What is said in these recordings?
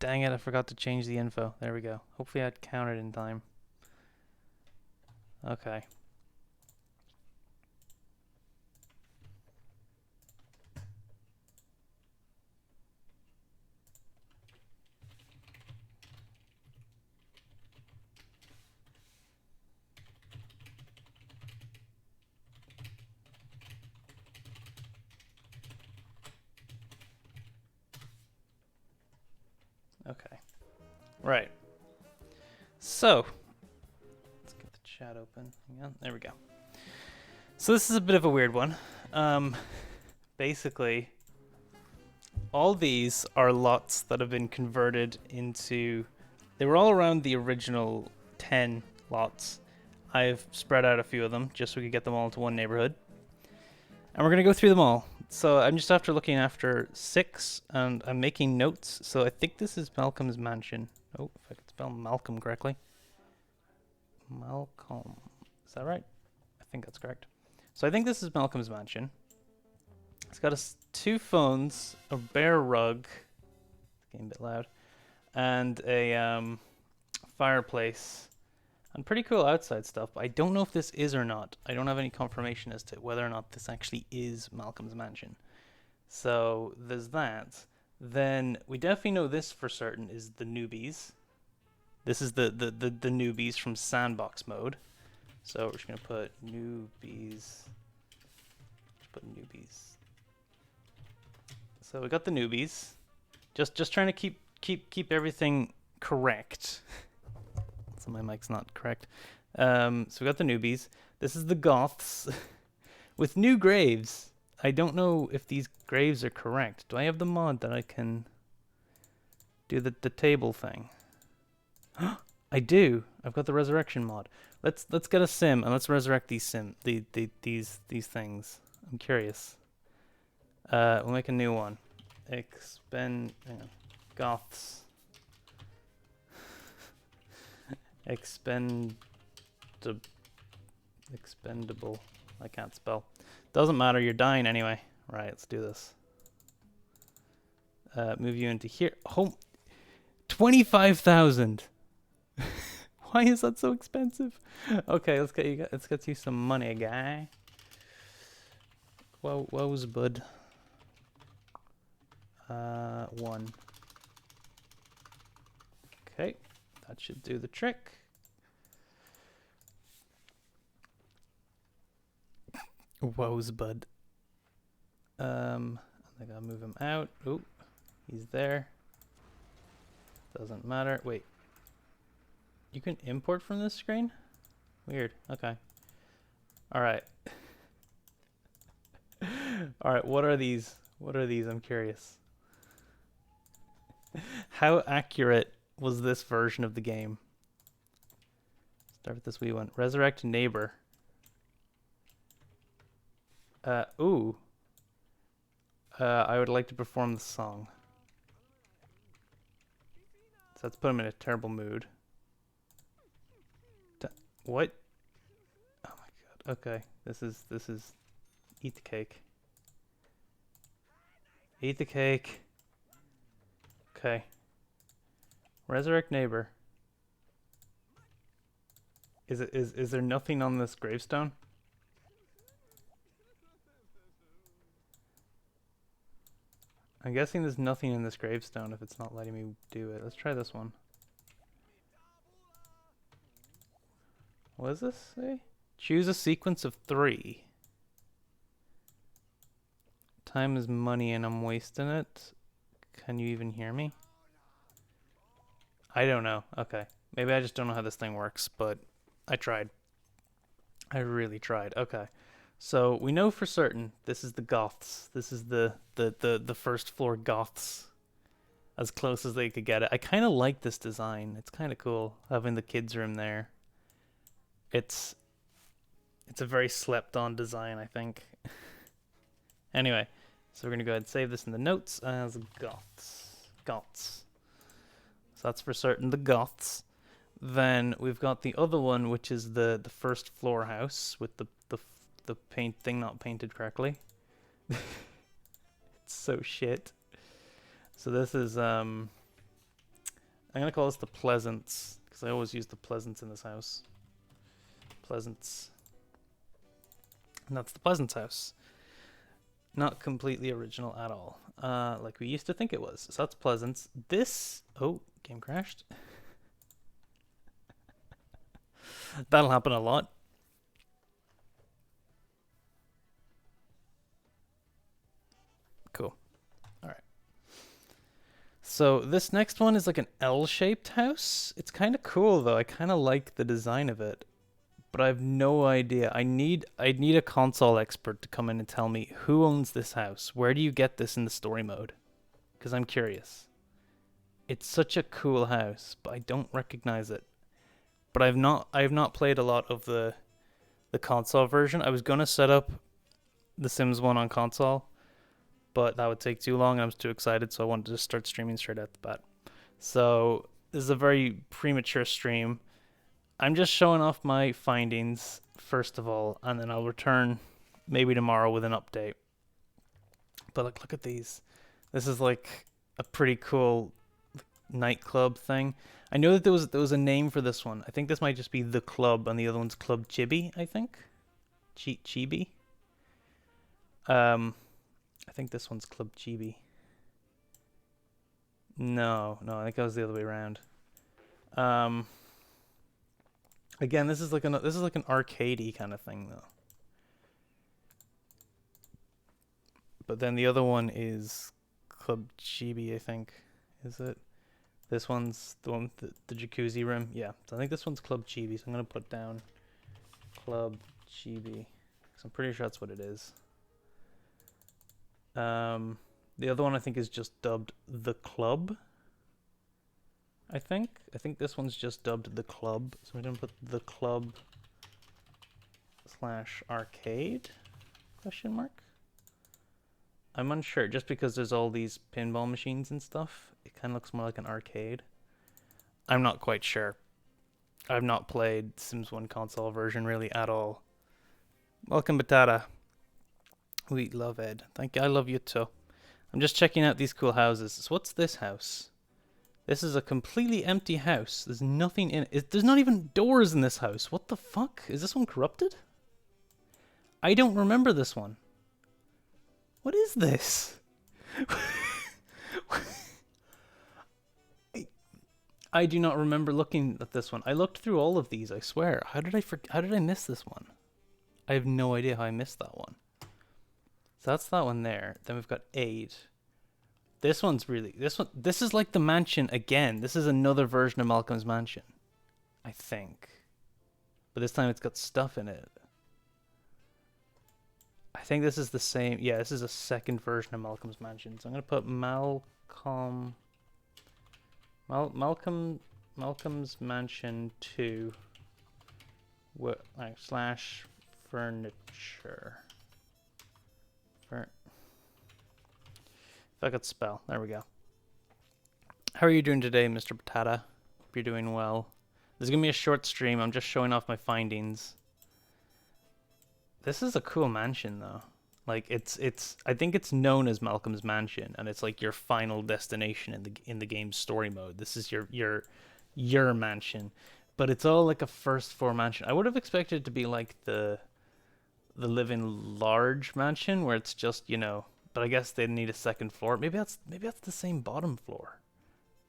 Dang it, I forgot to change the info. There we go. Hopefully I'd counted in time. Okay. Okay. Right. So, let's get the chat open. Hang on. There we go. So this is a bit of a weird one. Basically, all these are lots that have been converted into... They were all around the original 10 lots. I've spread out a few of them just so we could get them all into one neighborhood. And we're going to go through them all. So I'm just after looking after 6, and I'm making notes. So I think this is Malcolm's mansion. Oh, if I could spell Malcolm correctly. Malcolm. Is that right? I think that's correct. So I think this is Malcolm's mansion. It's got 2 phones, a bear rug, it's getting a bit loud, and a fireplace, and pretty cool outside stuff. But I don't know if this is or not. I don't have any confirmation as to whether or not this actually is Malcolm's mansion. So there's that. Then we definitely know this for certain is the newbies. This is the newbies from sandbox mode. So we're just gonna put newbies. Just put newbies. So we got the newbies. Just trying to keep everything correct. So my mic's not correct. So we got the newbies. This is the goths with new graves. I don't know if these graves are correct. Do I have the mod that I can do the table thing? I do. I've got the resurrection mod. Let's get a sim and let's resurrect these these things. I'm curious. We'll make a new one. Hang on. Goths. Expendable. I can't spell. Doesn't matter, you're dying anyway. Right, let's do this. Move you into here. Home. 25,000. Why is that so expensive? Okay, let's get you some money, guy. Woe's bud. 1. Okay, that should do the trick. Woe's bud. I think I'll move him out. Oh, he's there. Doesn't matter. Wait. You can import from this screen? Weird. Okay. Alright. Alright, what are these? What are these? I'm curious. How accurate was this version of the game? Start with this wee one. Resurrect neighbor. Ooh. I would like to perform the song. So let's put him in a terrible mood. What? Oh my god. Okay. This is eat the cake. Eat the cake. Okay. Resurrect neighbor. Is there nothing on this gravestone? I'm guessing there's nothing in this gravestone if it's not letting me do it. Let's try this one. What does this say? Choose a sequence of 3. Time is money and I'm wasting it. Can you even hear me? I don't know. Okay. Maybe I just don't know how this thing works, but I tried. I really tried. Okay. So we know for certain this is the Goths. This is the first floor Goths. As close as they could get it. I kind of like this design. It's kind of cool having the kids room there. It's a very slept on design, I think. Anyway, so we're going to go ahead and save this in the notes as Goths. Goths. So that's for certain the Goths. Then we've got the other one, which is the first floor house with the paint thing not painted correctly. It's so shit. So this is I'm gonna call this the Pleasance, because I always use the Pleasance in this house. Pleasance. And that's the Pleasance house. Not completely original at all. Like we used to think it was. So that's Pleasance. This... Oh, game crashed. That'll happen a lot. Cool. Alright. So this next one is like an L-shaped house. It's kind of cool though. I kind of like the design of it. But I have no idea. I need a console expert to come in and tell me who owns this house. Where do you get this in the story mode? Because I'm curious. It's such a cool house, but I don't recognize it. But I have not played a lot of the console version. I was gonna set up The Sims 1 on console, but that would take too long. I was too excited, so I wanted to just start streaming straight at the bat. So this is a very premature stream. I'm just showing off my findings first of all, and then I'll return maybe tomorrow with an update. But look at these. This is like a pretty cool nightclub thing. I know that there was a name for this one. I think this might just be The Club, and the other one's Club Chibi, I think. Chibi. I think this one's Club Chibi. No, I think that was the other way around. Again, this is like an arcadey kind of thing though. But then the other one is Club Chibi, I think. Is it? This one's the one with the jacuzzi room. Yeah, so I think this one's Club Chibi, so I'm going to put down Club Chibi. So I'm pretty sure that's what it is. The other one I think is just dubbed The Club. I think this one's just dubbed The Club. So I'm going to put The Club /arcade? Question mark? I'm unsure, just because there's all these pinball machines and stuff. It kind of looks more like an arcade. I'm not quite sure. I've not played Sims 1 console version really at all. Welcome, Batata. We love Ed. Thank you. I love you too. I'm just checking out these cool houses. So what's this house? This is a completely empty house. There's nothing in it. There's not even doors in this house. What the fuck? Is this one corrupted? I don't remember this one. What is this? I do not remember looking at this one. I looked through all of these, I swear. How did I miss this one? I have no idea how I missed that one. So that's that one there. Then we've got 8. This is like the mansion again. This is another version of Malcolm's Mansion, I think. But this time it's got stuff in it. I think this is the same. Yeah, this is a second version of Malcolm's Mansion. So I'm going to put Malcolm's Mansion 2 / furniture. If I could spell. There we go. How are you doing today, Mr. Patata? Hope you're doing well. This is going to be a short stream. I'm just showing off my findings. This is a cool mansion though. Like I think it's known as Malcolm's Mansion, and it's like your final destination in the game's story mode. This is your mansion. But it's all like a first floor mansion. I would have expected it to be like the Living Large mansion where it's just, but I guess they need a second floor. Maybe that's the same bottom floor.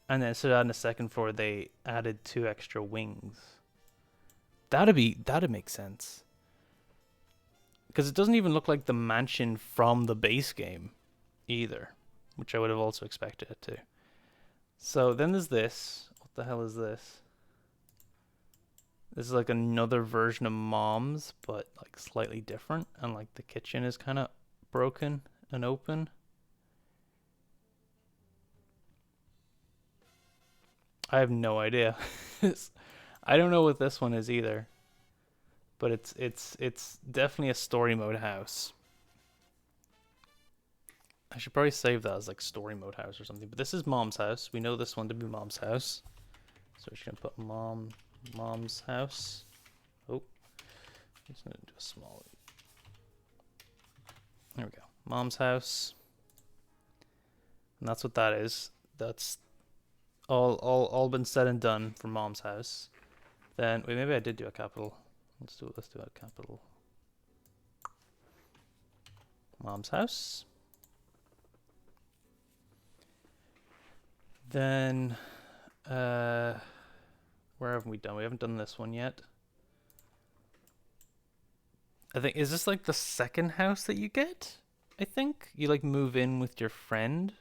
And then instead of adding a second floor, they added 2 extra wings. That'd make sense. Because it doesn't even look like the mansion from the base game either, which I would have also expected it to. So then there's this. What the hell is this? This is like another version of Mom's, but like slightly different. And like the kitchen is kind of broken and open. I have no idea. I don't know what this one is either. But it's definitely a story mode house. I should probably save that as like story mode house or something. But this is Mom's house. We know this one to be Mom's house. So we're just gonna put Mom's house. Oh, I'm just gonna do a small. There we go. Mom's house. And that's what that is. That's all been said and done for mom's house, then wait, maybe I did do a capital. Let's do a capital. Mom's house. Then where haven't we done? We haven't done this one yet. I think, is this like the second house that you get? I think you like move in with your friend.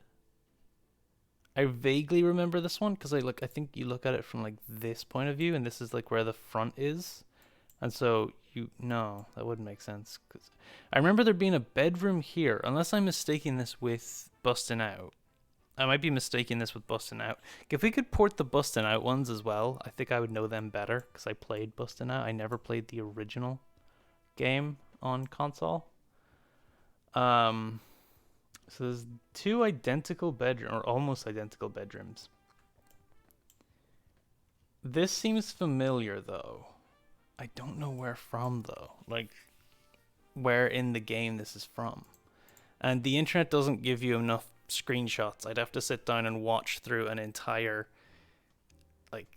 I vaguely remember this one because I think you look at it from like this point of view, and this is like where the front is, and so no, that wouldn't make sense. Cause I remember there being a bedroom here, unless I'm mistaking this with Bustin' Out. I might be mistaking this with Bustin' Out. If we could port the Bustin' Out ones as well, I think I would know them better because I played Bustin' Out. I never played the original game on console. So there's two identical bedroom or almost identical bedrooms. This seems familiar though. I don't know where from though. Like where in the game this is from. And the internet doesn't give you enough screenshots. I'd have to sit down and watch through an entire like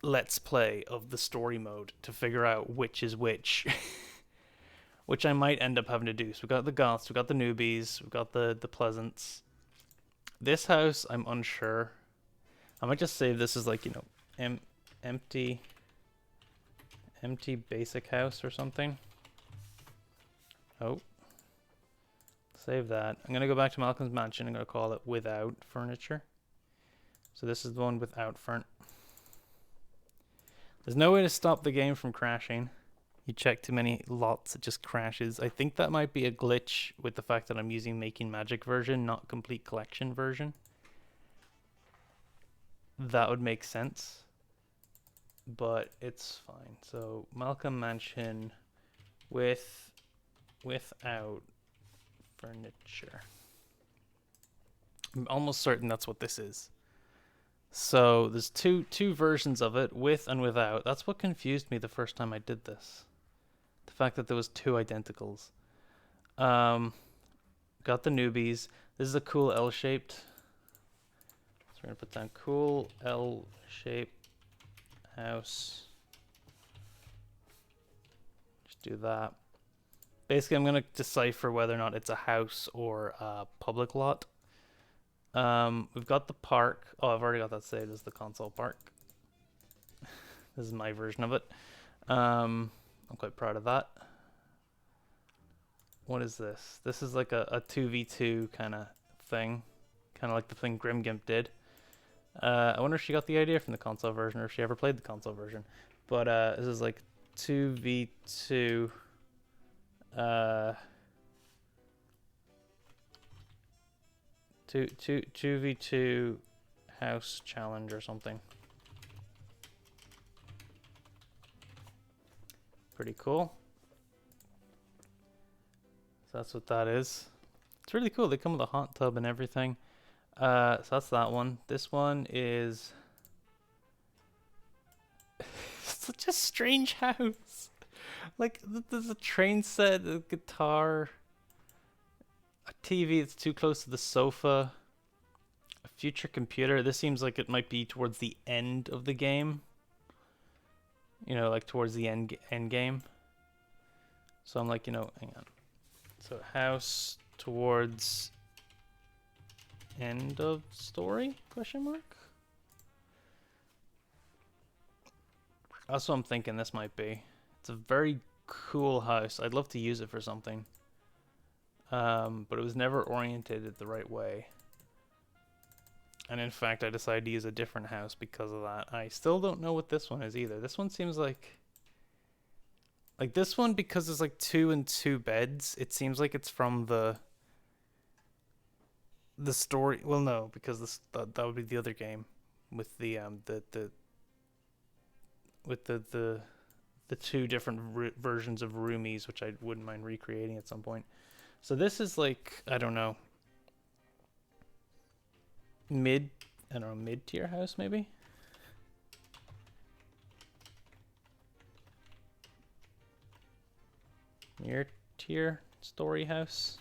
let's play of the story mode to figure out which is which. Which I might end up having to do. So we got the Goths, we got the newbies, we got the Pleasants. This house, I'm unsure. I might just save this as like, you know, empty basic house or something. Oh. Save that. I'm going to go back to Malcolm's Mansion. I'm going to call it without furniture. So this is the one without furniture. There's no way to stop the game from crashing. You check too many lots, it just crashes. I think that might be a glitch with the fact that I'm using Making Magic version, not Complete Collection version. That would make sense. But it's fine. So Malcolm Mansion without furniture. I'm almost certain that's what this is. So there's two versions of it, with and without. That's what confused me the first time I did this. The fact that there was two identicals. Got the newbies. This is a cool L-shaped. So we're gonna put down cool L-shaped house. Just do that. Basically, I'm gonna decipher whether or not it's a house or a public lot. We've got the park. Oh, I've already got that saved as the console park. This is my version of it. I'm quite proud of that. What is this? This is like a 2v2 kind of thing. Kind of like the thing Grim Gimp did. I wonder if she got the idea from the console version or if she ever played the console version. But this is like 2v2. 2v2 house challenge or something. Pretty cool. So that's what that is. It's really cool. They come with a hot tub and everything. So that's that one. This one is such a strange house. Like there's a train set, a guitar, a TV that's too close to the sofa, a future computer. This seems like it might be towards the end of the game. You know, like towards the end game. So I'm like, you know, hang on. So house towards end of story? Question mark. That's what I'm thinking this might be. It's a very cool house. I'd love to use it for something. But it was never oriented the right way. And in fact, I decided to use a different house because of that. I still don't know what this one is either. This one seems like this one, because there's like 2 and 2 beds. It seems like it's from the story. Well, no, because that would be the other game with the two different versions of roomies, which I wouldn't mind recreating at some point. So this is like, I don't know, mid-tier house maybe? Near-tier story house,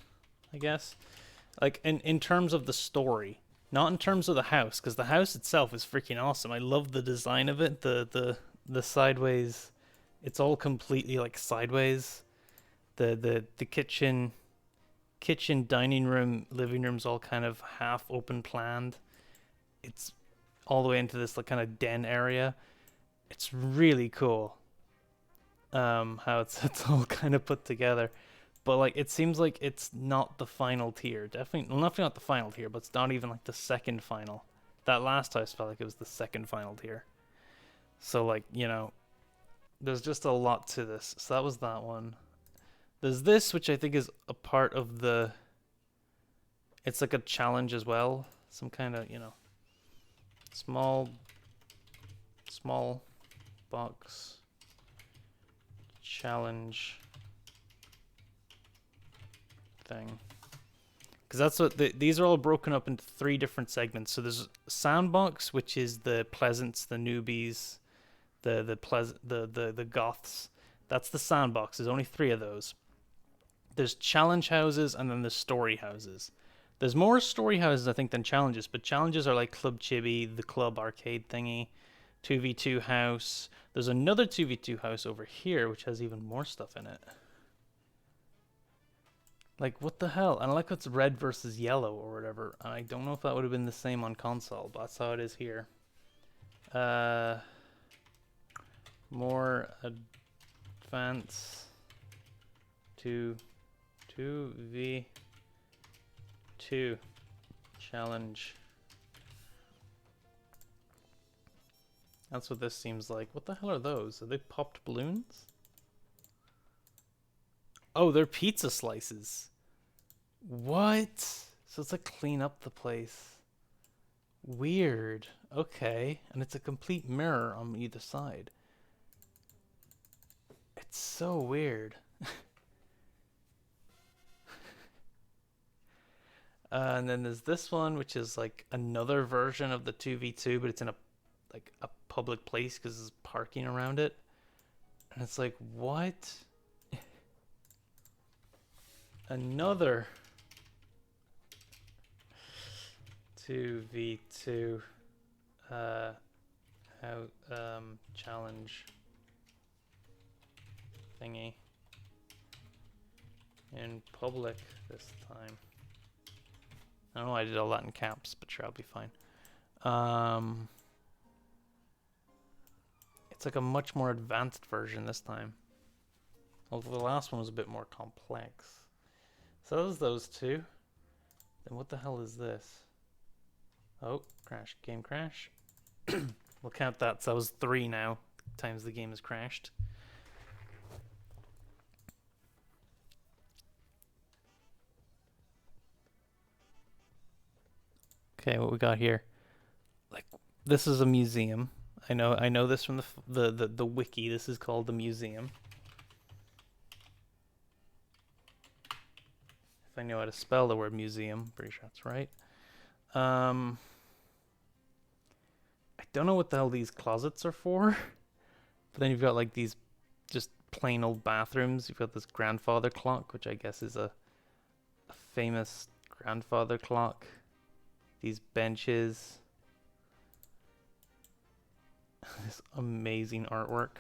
I guess. Like in terms of the story, Not in terms of the house, because the house itself is freaking awesome. I love the design of it. The sideways, it's all completely like sideways. The kitchen, dining room, living room's all kind of half open planned. It's all the way into this like kind of den area. It's really cool. How it's all kind of put together. But like it seems like it's not the final tier. Definitely not the final tier, but it's not even like the second final. That last house felt like it was the second final tier. So like, there's just a lot to this. So that was that one. There's this, which I think is a part of the. It's like a challenge as well. Some kind of, small box challenge thing. Because that's what these are all broken up into 3 different segments. So there's Sandbox, which is the pleasants, the newbies, the goths. That's the Sandbox. There's only 3 of those. There's challenge houses, and then there's story houses. There's more story houses, I think, than challenges, but challenges are like Club Chibi, the club arcade thingy, 2v2 house. There's another 2v2 house over here, which has even more stuff in it. Like, what the hell? And I like it's red versus yellow or whatever. And I don't know if that would have been the same on console, but that's how it is here. More advance to 2v2 challenge. That's what this seems like. What the hell are those? Are they popped balloons? Oh, they're pizza slices. What? So it's like clean up the place. Weird. Okay. And it's a complete mirror on either side. It's so weird. And then there's this one, which is like another version of the 2v2, but it's in a public place because there's parking around it. And it's like, what? Another 2v2 challenge thingy in public this time. I don't know why I did all that in caps, but sure, I'll be fine. It's like a much more advanced version this time. Although the last one was a bit more complex. So that was those 2. Then what the hell is this? Oh, crash. Game crash. We'll count that. So that was 3 now. Times the game has crashed. Okay, what we got here? Like, this is a museum. I know this from the wiki. This is called the museum. If I know how to spell the word museum, pretty sure that's right. I don't know what the hell these closets are for. But then you've got like these just plain old bathrooms. You've got this grandfather clock, which I guess is a famous grandfather clock. These benches. This amazing artwork.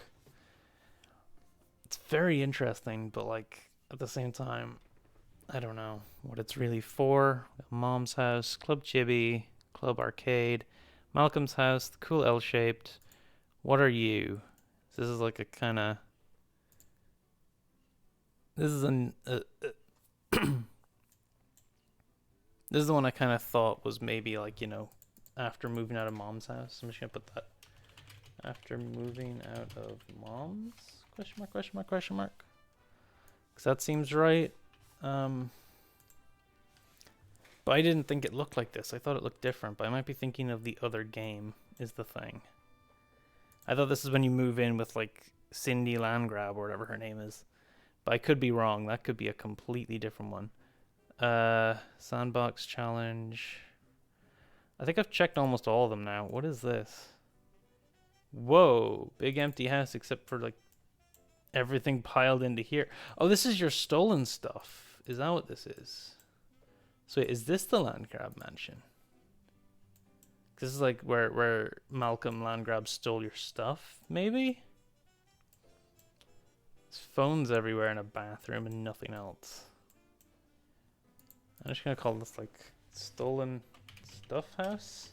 It's very interesting, but like at the same time, I don't know what it's really for. Mom's house, Club Chibi, Club Arcade, Malcolm's house, the cool L-shaped. What are you? This is like a kind of. This is an. This is the one I kind of thought was maybe like, after moving out of Mom's house. I'm just gonna put that. After moving out of Mom's? Question mark, question mark, question mark. Because that seems right. But I didn't think it looked like this. I thought it looked different, but I might be thinking of the other game is the thing. I thought this is when you move in with like Cindy Landgrab or whatever her name is. But I could be wrong. That could be a completely different one. Sandbox challenge. I think I've checked almost all of them now. What is this? Whoa, big empty house except for like everything piled into here. Oh, this is your stolen stuff. Is that what this is? So is this the Landgrab mansion? This is like where Malcolm Landgrab stole your stuff, maybe? There's phones everywhere in a bathroom and nothing else. I'm just gonna call this like stolen stuff house.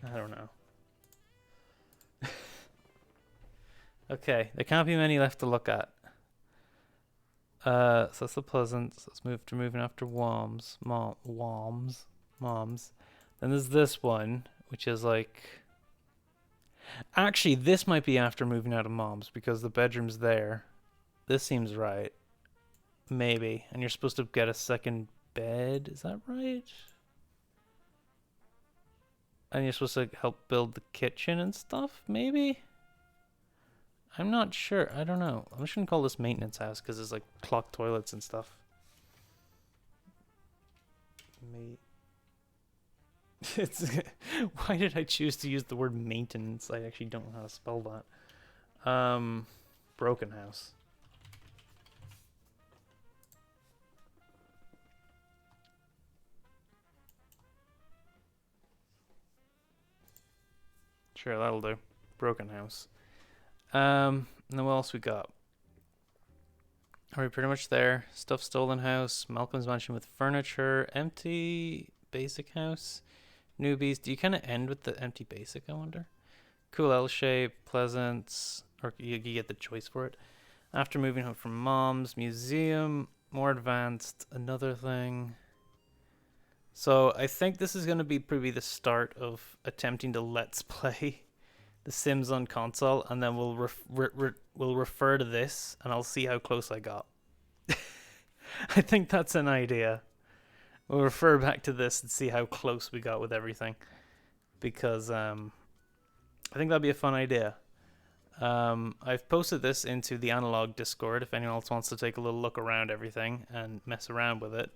I don't know. Okay, there can't be many left to look at. So that's the Pleasance. Let's move to moving after Woms. Woms. Then there's this one, which is like... Actually, this might be after moving out of Mom's because the bedroom's there. This seems right. Maybe. And you're supposed to get a second bed. Is that right? And you're supposed to help build the kitchen and stuff, maybe? I'm not sure. I don't know. I'm just gonna call this maintenance house because there's like clock toilets and stuff. It's why did I choose to use the word maintenance? I actually don't know how to spell that. Broken house. Sure, that'll do. Broken house. And then what else we got? Are we pretty much there? Stuff stolen house, Malcolm's mansion with furniture, empty basic house, newbies. Do you kind of end with the empty basic, I wonder? Cool L shape, Pleasance, or you get the choice for it. After moving home from Mom's, museum, more advanced, another thing. So I think this is going to be probably the start of attempting to let's play The Sims on console, and then we'll refer to this, and I'll see how close I got. I think that's an idea. We'll refer back to this and see how close we got with everything, because I think that'd be a fun idea. I've posted this into the Analog Discord if anyone else wants to take a little look around everything and mess around with it,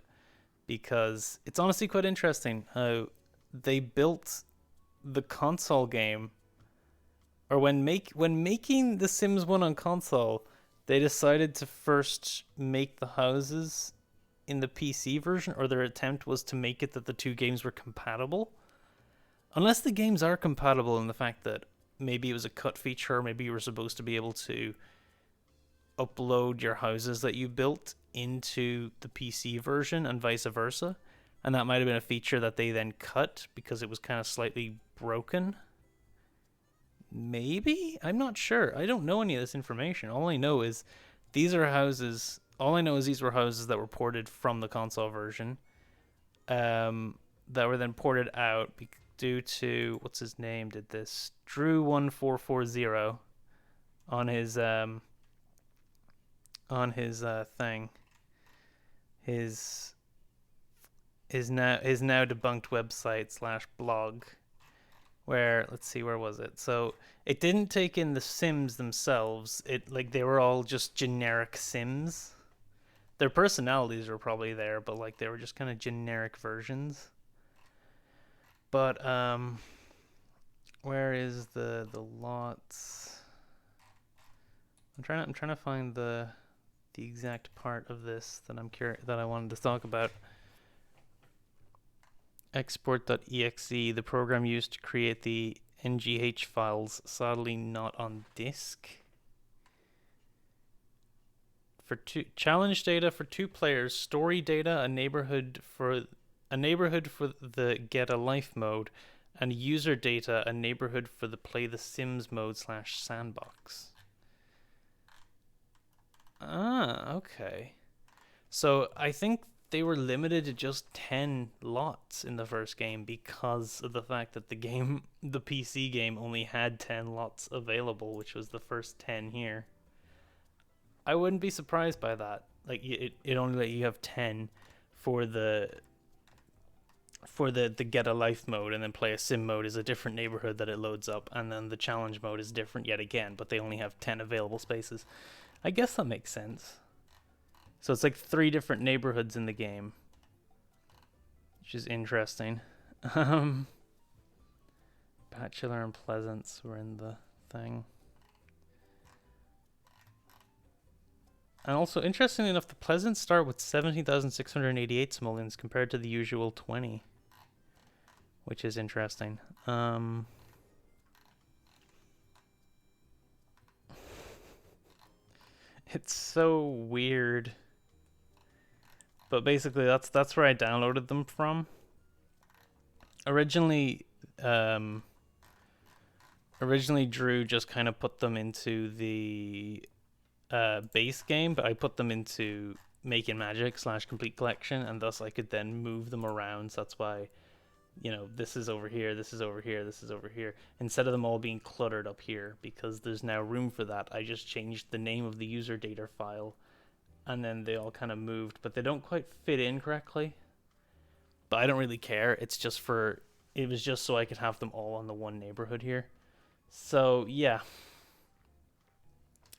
because it's honestly quite interesting how they built the console game, or when making The Sims 1 on console, they decided to first make the houses in the PC version, or their attempt was to make it that the two games were compatible. Unless the games are compatible in the fact that maybe it was a cut feature, or maybe you were supposed to be able to upload your houses that you built into the PC version and vice versa. And that might have been a feature that they then cut because it was kind of slightly broken. Maybe? I'm not sure. I don't know any of this information. All I know is these are houses. All I know is these were houses that were ported from the console version, that were then ported out due to, what's his name did this? Drew1440 on his thing. His now debunked website / blog, where, let's see, where was it? So it didn't take in the Sims themselves. It, like, they were all just generic Sims. Their personalities were probably there, but like they were just kind of generic versions. But where is the lots? I'm trying to find the exact part of this that I wanted to talk about. Export.exe, the program used to create the NGH files, sadly not on disk. For challenge data for 2 players, story data, a neighborhood for the Get a Life mode, and user data, a neighborhood for the Play the Sims mode / sandbox. Ah, okay. So I think they were limited to just 10 lots in the first game because of the fact that the PC game only had 10 lots available, which was the first 10 here. I wouldn't be surprised by that. Like, it only let you have 10 for the Get a Life mode, and then Play a Sim mode is a different neighborhood that it loads up, and then the challenge mode is different yet again, but they only have 10 available spaces. I guess that makes sense. So it's like 3 different neighborhoods in the game, which is interesting. Bachelor and Pleasance were in the thing. And also, interestingly enough, the Pleasant start with 17,688 simoleons compared to the usual 20, which is interesting. It's so weird. But basically, that's where I downloaded them from. Originally, Drew just kind of put them into the base game, but I put them into Making Magic / Complete Collection, and thus I could then move them around. So that's why, this is over here, this is over here, this is over here, instead of them all being cluttered up here, because there's now room for that. I just changed the name of the user data file, and then they all kind of moved, but they don't quite fit in correctly. But I don't really care. It was just so I could have them all on the one neighborhood here. So yeah,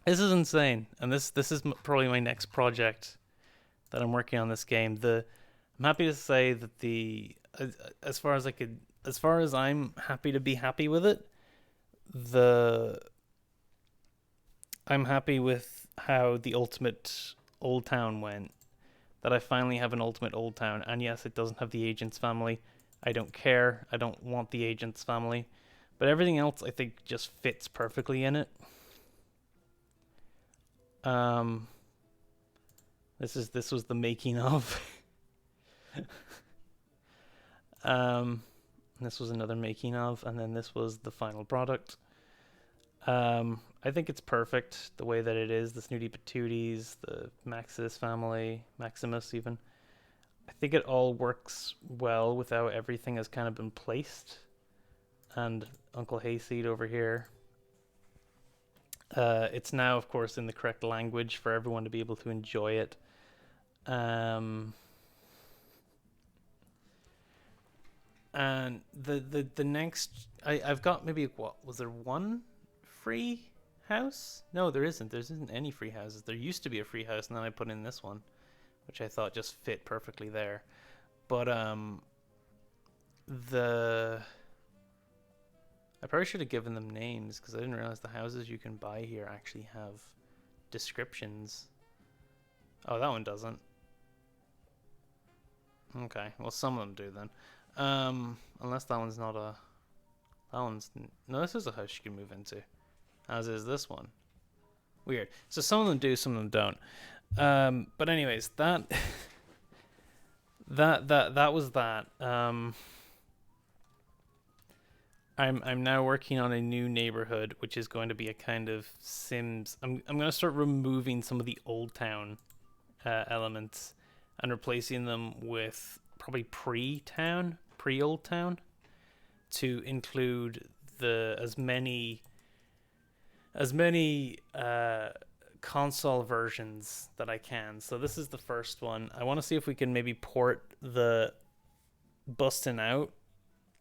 this is insane, and this is probably my next project that I'm working on this game. I'm happy to say that as far as I'm happy to be happy with it, I'm happy with how the ultimate Old Town went. That I finally have an ultimate Old Town, and yes, it doesn't have the agent's family. I don't care. I don't want the agent's family, but everything else I think just fits perfectly in it. This was the making of. This was another making of, and then this was the final product. I think it's perfect the way that it is. The Snooty Patooties, the Maxis family, Maximus even. I think it all works well with how everything has kind of been placed. And Uncle Hayseed over here. It's now, of course, in the correct language for everyone to be able to enjoy it. And the next, I've got maybe, what was there, one free house? No, there isn't. There isn't any free houses. There used to be a free house, and then I put in this one, which I thought just fit perfectly there. But I probably should have given them names, because I didn't realize the houses you can buy here actually have descriptions. Oh, that one doesn't. Okay, well, some of them do then. Unless that one's not a... No, this is a house you can move into. As is this one. Weird. So some of them do, some of them don't. But anyways, that was that. I'm now working on a new neighborhood, which is going to be a kind of Sims. I'm going to start removing some of the Old Town elements and replacing them with probably pre-Old Town, to include as many console versions that I can. So this is the first one. I want to see if we can maybe port the busting out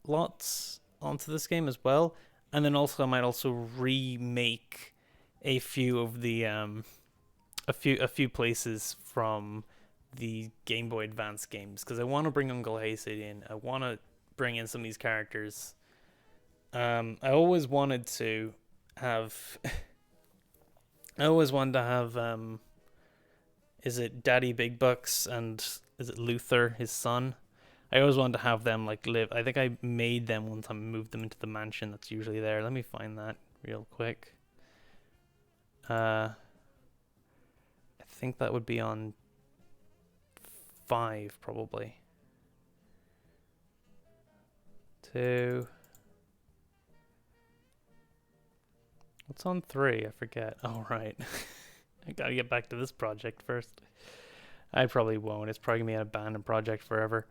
lots onto this game as well, and then also I might also remake a few of the a few places from the Game Boy Advance games, because I want to bring Uncle Hayseed in. I want to bring in some of these characters. I always wanted to have is it Daddy Big Bucks and is it Luther, his son? I always wanted to have them like live. I think I made them one time, moved them into the mansion that's usually there. Let me find that real quick. I think that would be on 5 probably. 2. What's on 3? I forget. Oh, right. I gotta get back to this project first. I probably won't. It's probably gonna be an abandoned project forever.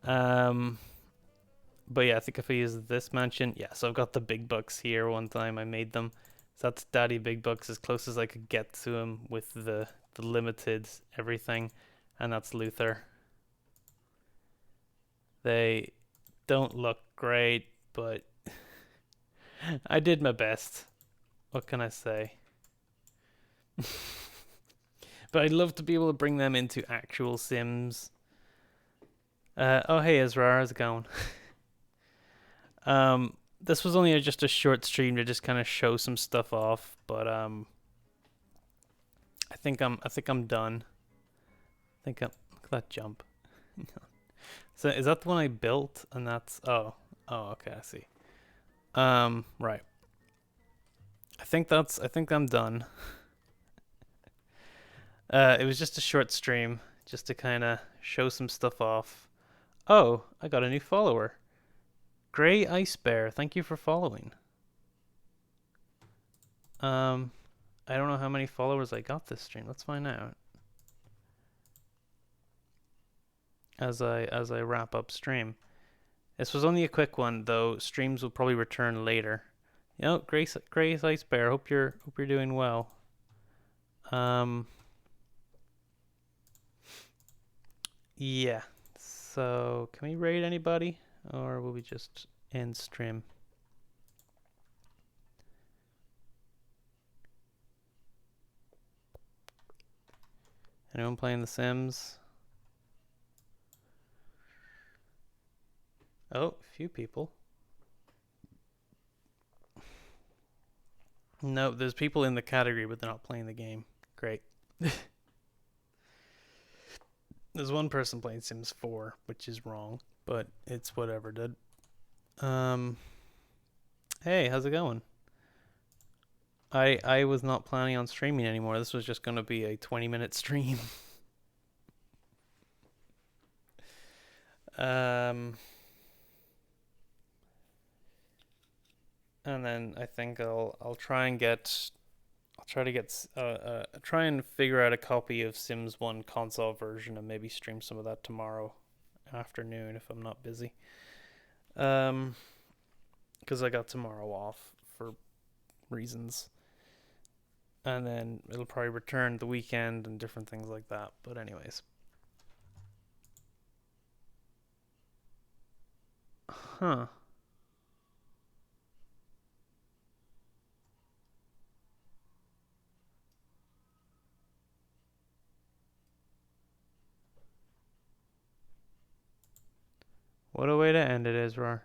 But yeah, I think if I use this mansion, yeah, so I've got the Big Bucks here. One time I made them. So that's Daddy Big Bucks, as close as I could get to him with the limited everything. And that's Luther. They don't look great, but I did my best. What can I say? But I'd love to be able to bring them into actual Sims. Oh, hey, Ezra, how's it going? This was only just a short stream to just kind of show some stuff off, but I I think I'm done. I think I'm look at that jump. So is that the one I built? And that's oh okay, I see. Right. I think I'm done. It was just a short stream, just to kind of show some stuff off. Oh, I got a new follower. Grey Ice Bear, thank you for following. I don't know how many followers I got this stream. Let's find out. As I wrap up stream. This was only a quick one, though. Streams will probably return later. You know, Grace Ice Bear. Hope you're doing well. Yeah. So can we raid anybody, or will we just end stream? Anyone playing The Sims? Oh, a few people. No, there's people in the category, but they're not playing the game. Great. There's one person playing Sims 4, which is wrong, but it's whatever, dude. Hey, how's it going? I was not planning on streaming anymore. This was just gonna be a 20-minute stream. And then I think I'll try and try and figure out a copy of Sims 1 console version and maybe stream some of that tomorrow afternoon if I'm not busy. Because I got tomorrow off for reasons. And then it'll probably return the weekend and different things like that. But anyways. Huh. What a way to end it, Israr.